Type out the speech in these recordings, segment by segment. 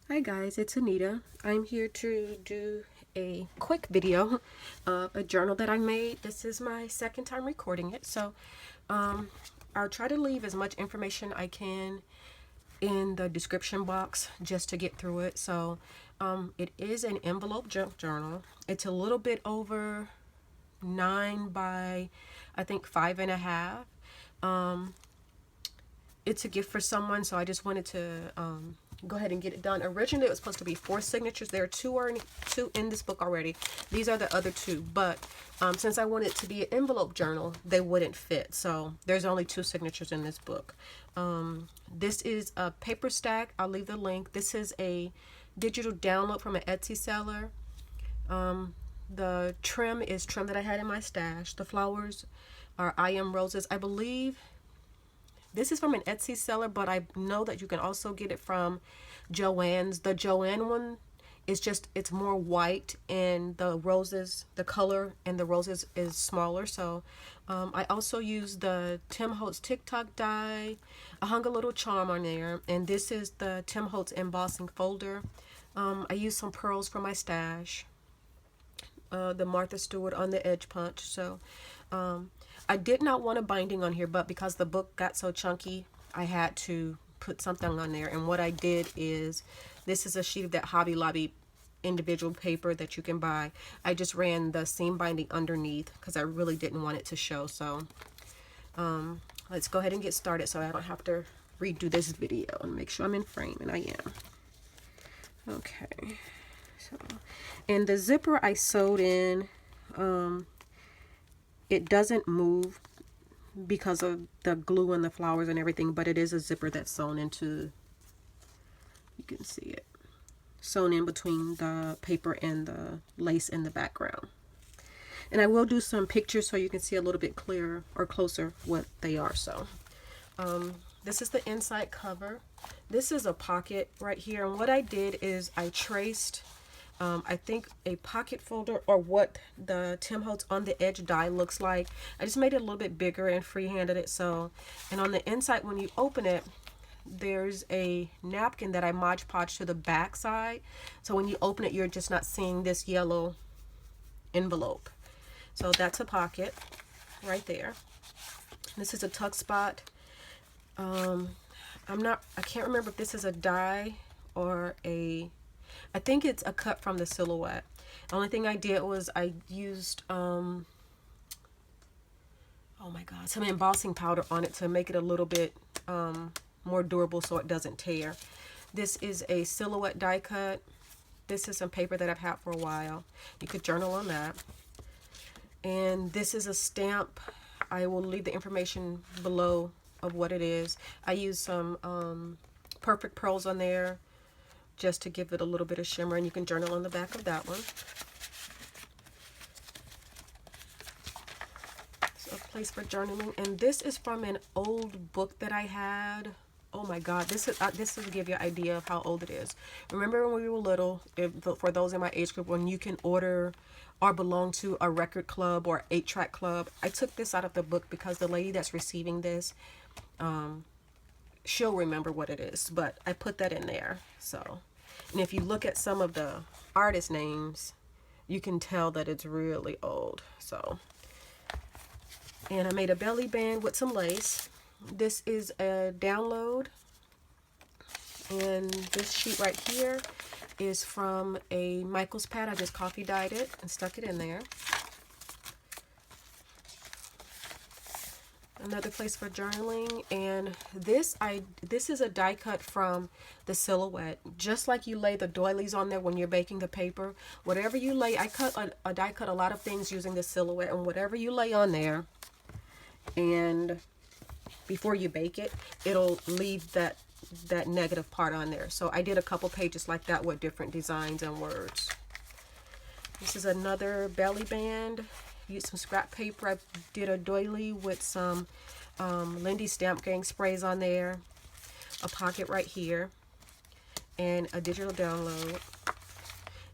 Hi guys, it's Anita. I'm here to do a quick video of a journal that I made. This is my second time recording it, so I'll try to leave as much information I can in the description box just to get through it. So it is an envelope journal. It's a little bit over 9 by I think 5.5. It's a gift for someone, so I just wanted to go ahead and get it done. Originally, it was supposed to be 4 signatures. There are two in this book already. These are the other 2, but since I wanted it to be an envelope journal, they wouldn't fit. So there's only 2 signatures in this book. This is a paper stack. I'll leave the link. This is a digital download from an Etsy seller. The trim is trim that I had in my stash. The flowers are I Am Roses. I believe this is from an Etsy seller, but I know that you can also get it from Joann's. The Joann one is just, it's more white, and the roses, the color and the roses is smaller. So I also used the Tim Holtz TikTok die. I hung a little charm on there, and this is the Tim Holtz embossing folder. I used some pearls from my stash. The Martha Stewart on the edge punch. So I did not want a binding on here, but because the book got so chunky, I had to put something on there. And what I did is, this is a sheet of that Hobby Lobby individual paper that you can buy. I just ran the seam binding underneath because I really didn't want it to show. So let's go ahead and get started so I don't have to redo this video and make sure I'm in frame, and I am. Okay. So, and the zipper I sewed in, it doesn't move because of the glue and the flowers and everything, but it is a zipper that's sewn into, you can see it, sewn in between the paper and the lace in the background. And I will do some pictures so you can see a little bit clearer or closer what they are. So this is the inside cover. This is a pocket right here, and what I did is I traced I think a pocket folder, or what the Tim Holtz on the edge die looks like. I just made it a little bit bigger and freehanded it. So, and on the inside, when you open it, there's a napkin that I Mod Podged to the back side. So when you open it, you're just not seeing this yellow envelope. So that's a pocket right there. This is a tuck spot. I can't remember if this is a die or I think it's a cut from the silhouette. The only thing I did was I used, oh my God, some embossing powder on it to make it a little bit more durable so it doesn't tear. This is a silhouette die cut. This is some paper that I've had for a while. You could journal on that. And this is a stamp. I will leave the information below of what it is. I used some perfect pearls on there just to give it a little bit of shimmer, and you can journal on the back of that one. So a place for journaling. And this is from an old book that I had. Oh my God, this will give you an idea of how old it is. Remember when we were little, for those in my age group, when you can order or belong to a record club or 8-track club? I took this out of the book because the lady that's receiving this, she'll remember what it is, but I put that in there. So, and if you look at some of the artist names, you can tell that it's really old. So, and I made a belly band with some lace. This is a download, and this sheet right here is from a Michael's pad. I just coffee dyed it and stuck it in there. Another place for journaling. And this is a die cut from the silhouette. Just like you lay the doilies on there when you're baking the paper, whatever you lay, I die cut a lot of things using the silhouette, and whatever you lay on there, and before you bake it, it'll leave that negative part on there. So I did a couple pages like that with different designs and words. This is another belly band. Used some scrap paper. I did a doily with some Lindy Stamp Gang sprays on there. A pocket right here. And a digital download.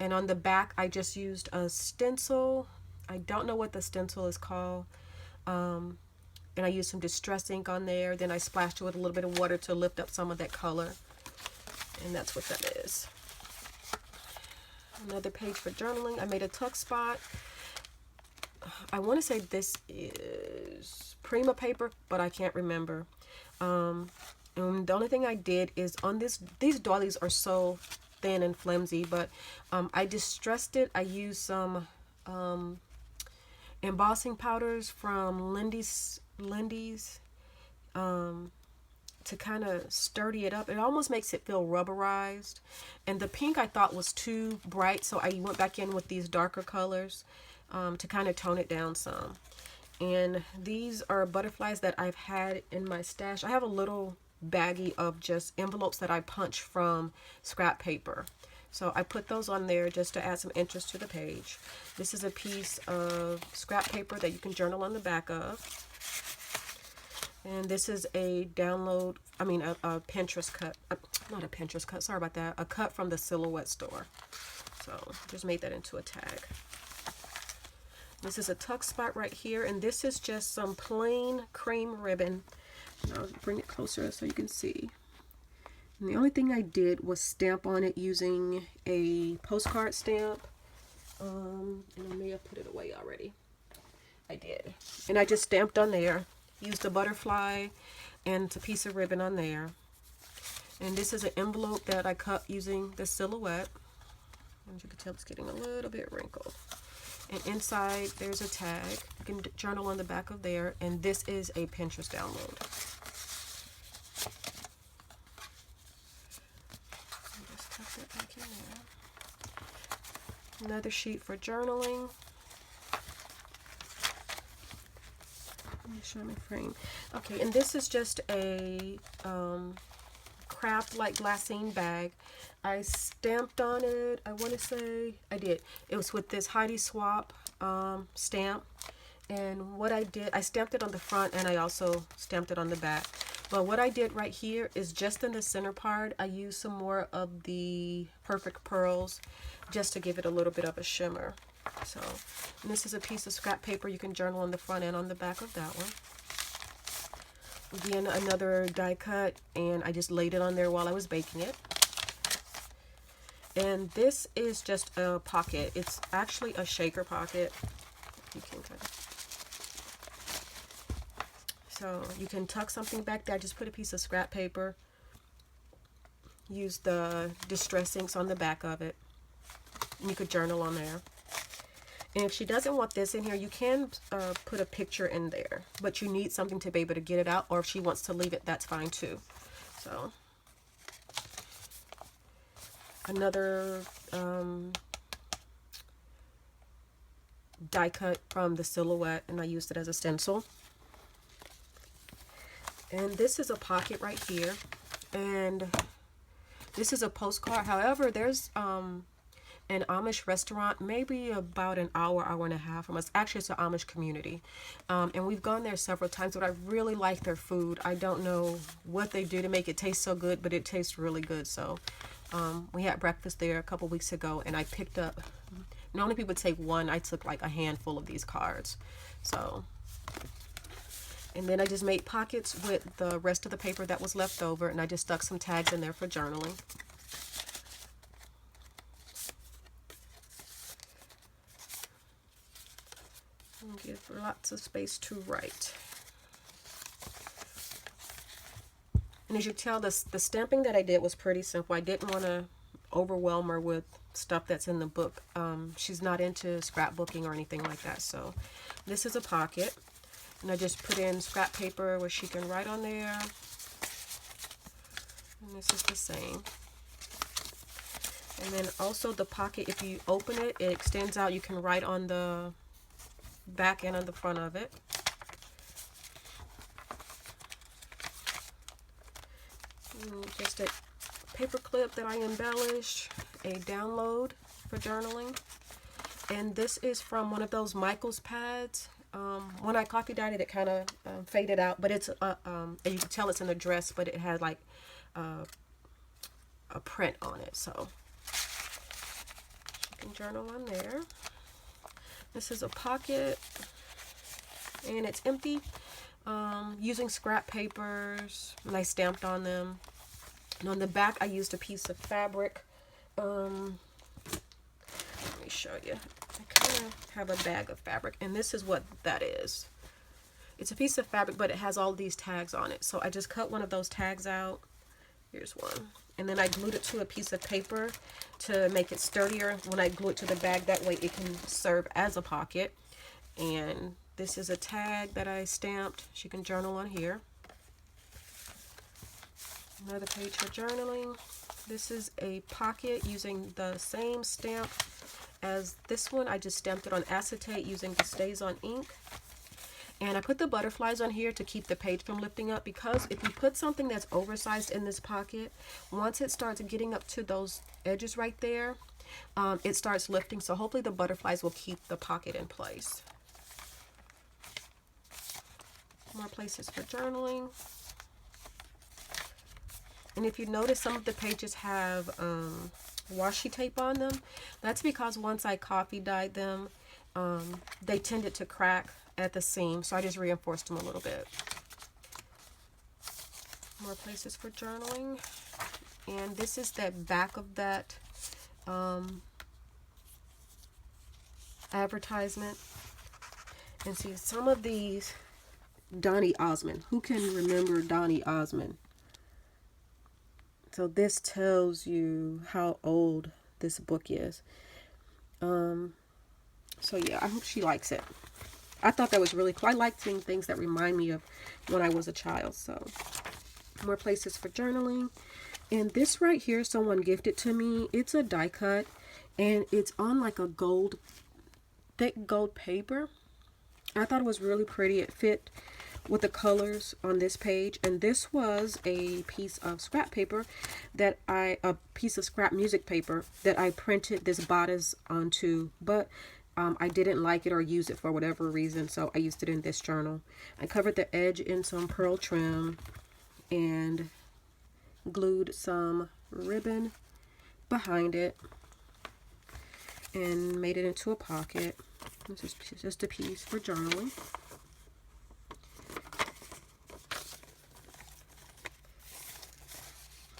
And on the back, I just used a stencil. I don't know what the stencil is called. And I used some distress ink on there. Then I splashed it with a little bit of water to lift up some of that color. And that's what that is. Another page for journaling. I made a tuck spot. I want to say this is Prima paper, but I can't remember. And the only thing I did is on these doilies are so thin and flimsy, but I distressed it. I used some embossing powders from Lindy's to kind of sturdy it up. It almost makes it feel rubberized. And the pink I thought was too bright, so I went back in with these darker colors to kind of tone it down some. And these are butterflies that I've had in my stash. I have a little baggie of just envelopes that I punch from scrap paper. So I put those on there just to add some interest to the page. This is a piece of scrap paper that you can journal on the back of. And this is a download, a Pinterest cut. Not a Pinterest cut, sorry about that. A cut from the Silhouette store. So just made that into a tag. This is a tuck spot right here. And this is just some plain cream ribbon. I'll bring it closer so you can see. And the only thing I did was stamp on it using a postcard stamp. And I may have put it away already. I did. And I just stamped on there. Used a butterfly and a piece of ribbon on there. And this is an envelope that I cut using the Silhouette. As you can tell, it's getting a little bit wrinkled. And inside there's a tag. You can journal on the back of there. And this is a Pinterest download. Just tuck that back in there. Another sheet for journaling. Let me show my frame. Okay, and this is just a craft like glassine bag. I stamped on it. I want to say I did. It was with this Heidi Swap stamp. And what I did, I stamped it on the front and I also stamped it on the back. But what I did right here is just in the center part, I used some more of the Perfect Pearls just to give it a little bit of a shimmer. So, and this is a piece of scrap paper. You can journal on the front and on the back of that one. Again, another die cut, and I just laid it on there while I was baking it. And this is just a pocket. It's actually a shaker pocket. You can kind of. So you can tuck something back there. Just put a piece of scrap paper. Use the distress inks on the back of it. And you could journal on there. And if she doesn't want this in here, you can put a picture in there, but you need something to be able to get it out, or if she wants to leave it, that's fine too. So another die cut from the Silhouette, and I used it as a stencil. And this is a pocket right here, and this is a postcard. However, there's an Amish restaurant, maybe about an hour and a half from us. Actually, it's an Amish community. And we've gone there several times, but I really like their food. I don't know what they do to make it taste so good, but it tastes really good. So we had breakfast there a couple weeks ago, and I picked up, normally people would take one, I took like a handful of these cards. So, and then I just made pockets with the rest of the paper that was left over, and I just stuck some tags in there for journaling. Give lots of space to write. And as you tell, the stamping that I did was pretty simple. I didn't want to overwhelm her with stuff that's in the book. She's not into scrapbooking or anything like that. So this is a pocket. And I just put in scrap paper where she can write on there. And this is the same. And then also the pocket, if you open it, it extends out. You can write on the back and on the front of it. Just a paper clip that I embellished, a download for journaling, and this is from one of those Michaels pads. When I copy dyed it, it kind of faded out, but it's and you can tell it's an address, but it has like a print on it, so you can journal on there. This is a pocket, and it's empty, using scrap papers, and I stamped on them. And on the back, I used a piece of fabric. Let me show you. I kind of have a bag of fabric, and this is what that is. It's a piece of fabric, but it has all these tags on it. So I just cut one of those tags out. Here's one. And then I glued it to a piece of paper to make it sturdier when I glue it to the bag. That way it can serve as a pocket. And this is a tag that I stamped. She can journal on here. Another page for journaling. This is a pocket using the same stamp as this one. I just stamped it on acetate using the Stays On ink. And I put the butterflies on here to keep the page from lifting up, because if you put something that's oversized in this pocket, once it starts getting up to those edges right there, it starts lifting. So hopefully the butterflies will keep the pocket in place. More places for journaling. And if you notice, some of the pages have washi tape on them. That's because once I coffee dyed them, they tended to crack at the seam, so I just reinforced them a little bit. More places for journaling. And this is the back of that advertisement. And see, some of these, Donny Osmond. Who can remember Donny Osmond? So this tells you how old this book is. So yeah, I hope she likes it. I thought that was really cool. I like seeing things that remind me of when I was a child. So more places for journaling. And this right here, someone gifted to me. It's a die cut, and it's on like a gold, thick gold paper. I thought it was really pretty. It fit with the colors on this page. And this was a piece of scrap paper that a piece of scrap music paper that I printed this bodice onto, but I didn't like it or use it for whatever reason, so I used it in this journal. I covered the edge in some pearl trim and glued some ribbon behind it and made it into a pocket. This is just a piece for journaling.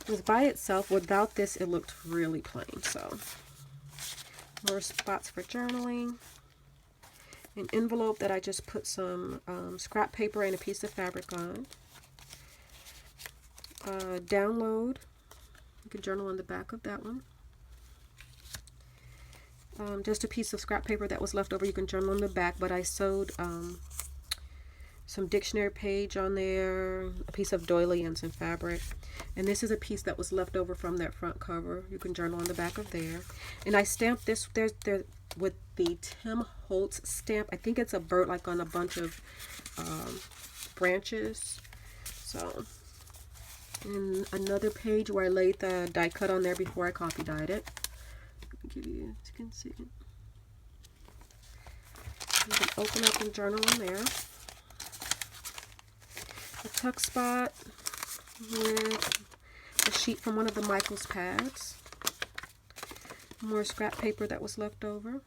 With by itself, without this, it looked really plain. So more spots for journaling. An envelope that I just put some scrap paper and a piece of fabric on. Download. You can journal on the back of that one. Just a piece of scrap paper that was left over. You can journal on the back, but I sewed some dictionary page on there, a piece of doily, and some fabric. And this is a piece that was left over from that front cover. You can journal on the back of there. And I stamped this there with the Tim Holtz stamp. I think it's a bird like on a bunch of branches. So, and another page where I laid the die cut on there before I copy dyed it. I'll give you, you can see it. You can open up and journal in there. A tuck spot with a sheet from one of the Michaels pads. More scrap paper that was left over.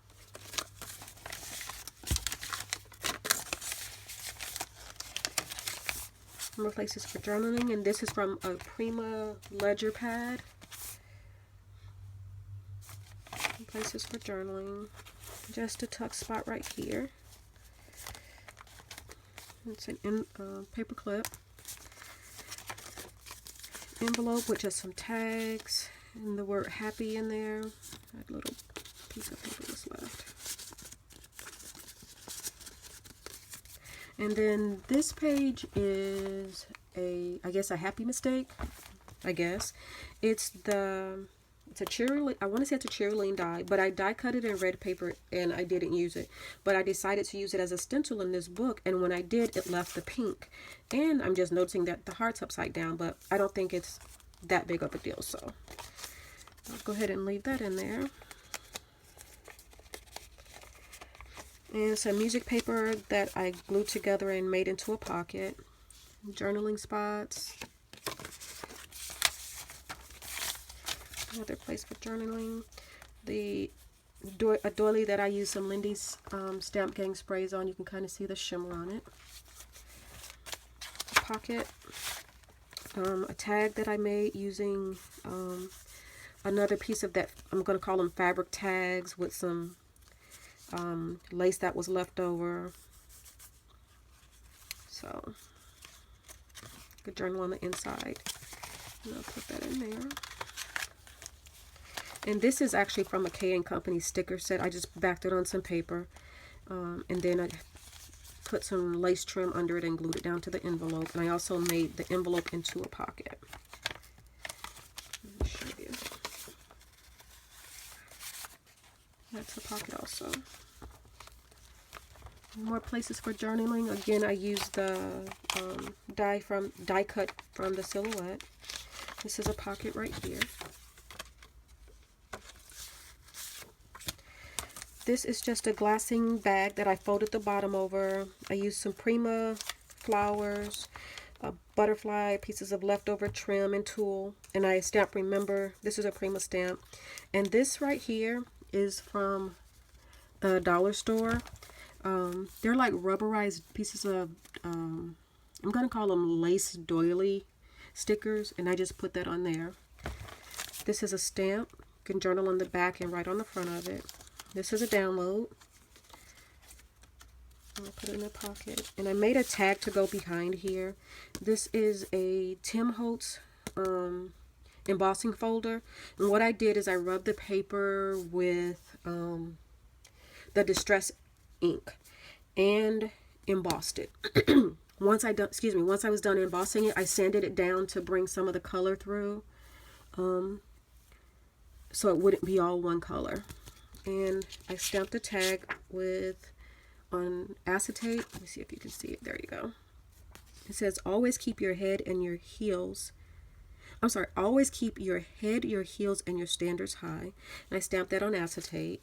More places for journaling, and this is from a Prima ledger pad. Places for journaling. Just a tuck spot right here. It's an paper clip. Envelope with just some tags and the word happy in there. That little piece of paper was left. And then this page is I guess a happy mistake. I guess it's a cherry. I want to say it's a cherry die, but I die cut it in red paper and I didn't use it. But I decided to use it as a stencil in this book, and when I did, it left the pink. And I'm just noticing that the heart's upside down, but I don't think it's that big of a deal, so I'll go ahead and leave that in there. And some music paper that I glued together and made into a pocket. Journaling spots. Another place for journaling. A doily that I used some Lindy's Stamp Gang sprays on. You can kind of see the shimmer on it. A pocket. a tag that I made using another piece of that, I'm going to call them fabric tags, with some lace that was left over. So, good journal on the inside. And I'll put that in there. And this is actually from a K & Company sticker set. I just backed it on some paper. And then I put some lace trim under it and glued it down to the envelope. And I also made the envelope into a pocket. Let me show you. That's a pocket also. More places for journaling. Again, I used the die cut from the silhouette. This is a pocket right here. This is just a glassing bag that I folded the bottom over. I used some Prima flowers, a butterfly, pieces of leftover trim and tulle, and I stamped Remember. This is a Prima stamp. And this right here is from the dollar store. They're like rubberized pieces of, I'm going to call them lace doily stickers, and I just put that on there. This is a stamp. You can journal on the back and write on the front of it. This is a download. I'll put it in the pocket. And I made a tag to go behind here. This is a Tim Holtz embossing folder. And what I did is I rubbed the paper with the Distress ink and embossed it. Once I was done embossing it, I sanded it down to bring some of the color through, so it wouldn't be all one color. And I stamped the tag on acetate. Let me see if you can see it. There you go. It says, always keep your head and your heels. I'm sorry, always keep your head, your heels, and your standards high. And I stamped that on acetate.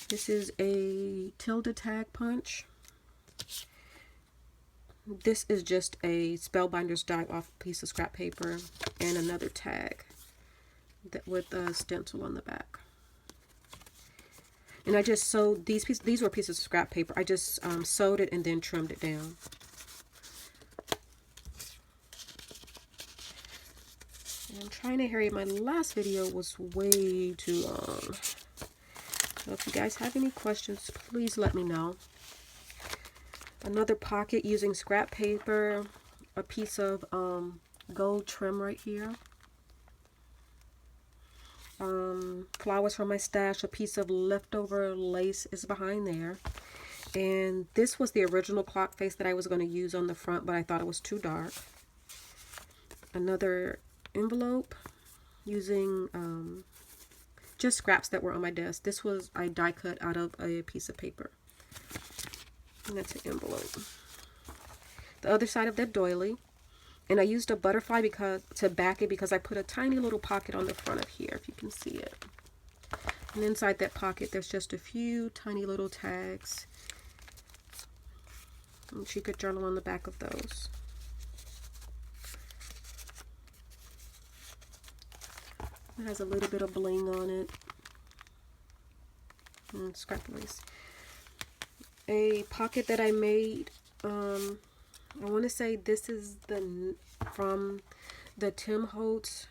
This is a tilde tag punch. This is just a Spellbinder's die off piece of scrap paper and another tag with a stencil on the back. And I just sewed these pieces. These were pieces of scrap paper. I just sewed it and then trimmed it down. And I'm trying to hurry. My last video was way too long. So if you guys have any questions, please let me know. Another pocket using scrap paper, a piece of gold trim right here. Flowers from my stash, a piece of leftover lace is behind there. And this was the original clock face that I was going to use on the front, but I thought it was too dark. Another envelope using just scraps that were on my desk. This was I die cut out of a piece of paper. And that's an envelope. The other side of that doily. And I used a butterfly to back it because I put a tiny little pocket on the front of here, if you can see it. And inside that pocket, there's just a few tiny little tags. And she could journal on the back of those. It has a little bit of bling on it. And scrap lace. A pocket that I made, I want to say this is from the Tim Holtz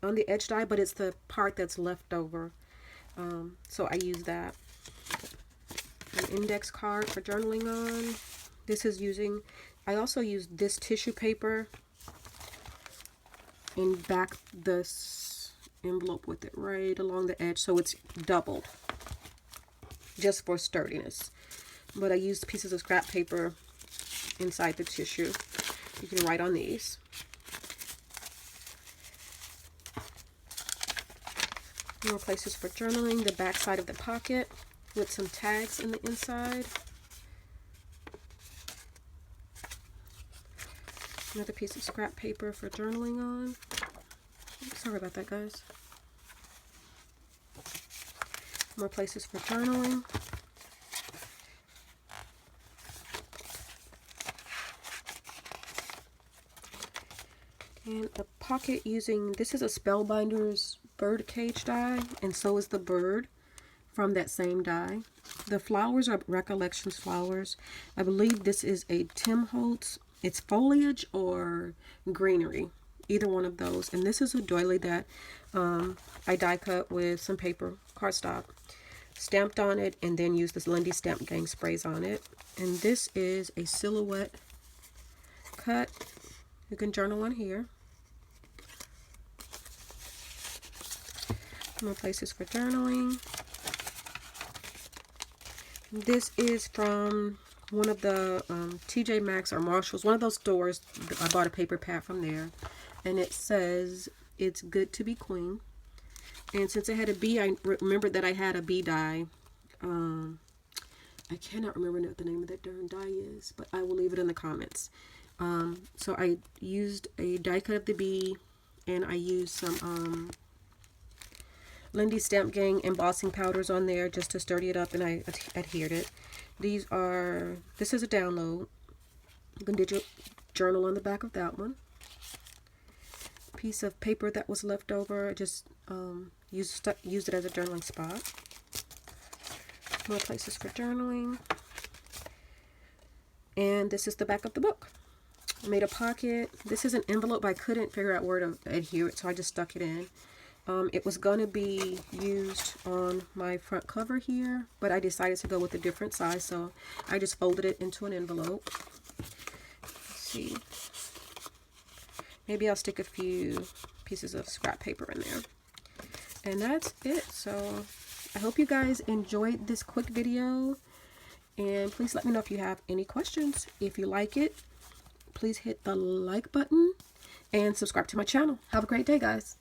on the edge die, but it's the part that's left over. So I use that. An index card for journaling on. This is I also used this tissue paper and back this envelope with it right along the edge, so it's doubled just for sturdiness. But I used pieces of scrap paper inside the tissue. You can write on these. More places for journaling. The back side of the pocket with some tags in the inside. Another piece of scrap paper for journaling on. Sorry about that, guys. More places for journaling. And a pocket using, this is a Spellbinder's bird cage die, and so is the bird from that same die. The flowers are Recollections flowers. I believe this is a Tim Holtz it's foliage or greenery, either one of those. And this is a doily that I die cut with some paper, cardstock, stamped on it, and then used this Lindy Stamp Gang sprays on it. And this is a silhouette cut. You can journal on here. More places for journaling. This is from one of the TJ Maxx or Marshalls, one of those stores. I bought a paper pad from there, and it says it's good to be queen. And since I had a bee, I remembered that I had a bee die. I cannot remember what the name of that darn die is, but I will leave it in the comments. So I used a die cut of the bee, and I used some Lindy Stamp Gang embossing powders on there just to sturdy it up, and I adhered it. This is a download. You can journal on the back of that one. Piece of paper that was left over, just used it as a journaling spot. More places for journaling. And this is the back of the book. I made a pocket. This is an envelope, but I couldn't figure out where to adhere it, so I just stuck it in. It was going to be used on my front cover here, but I decided to go with a different size, so I just folded it into an envelope. Let's see. Maybe I'll stick a few pieces of scrap paper in there. And that's it. So I hope you guys enjoyed this quick video, and please let me know if you have any questions. If you like it, please hit the like button and subscribe to my channel. Have a great day, guys.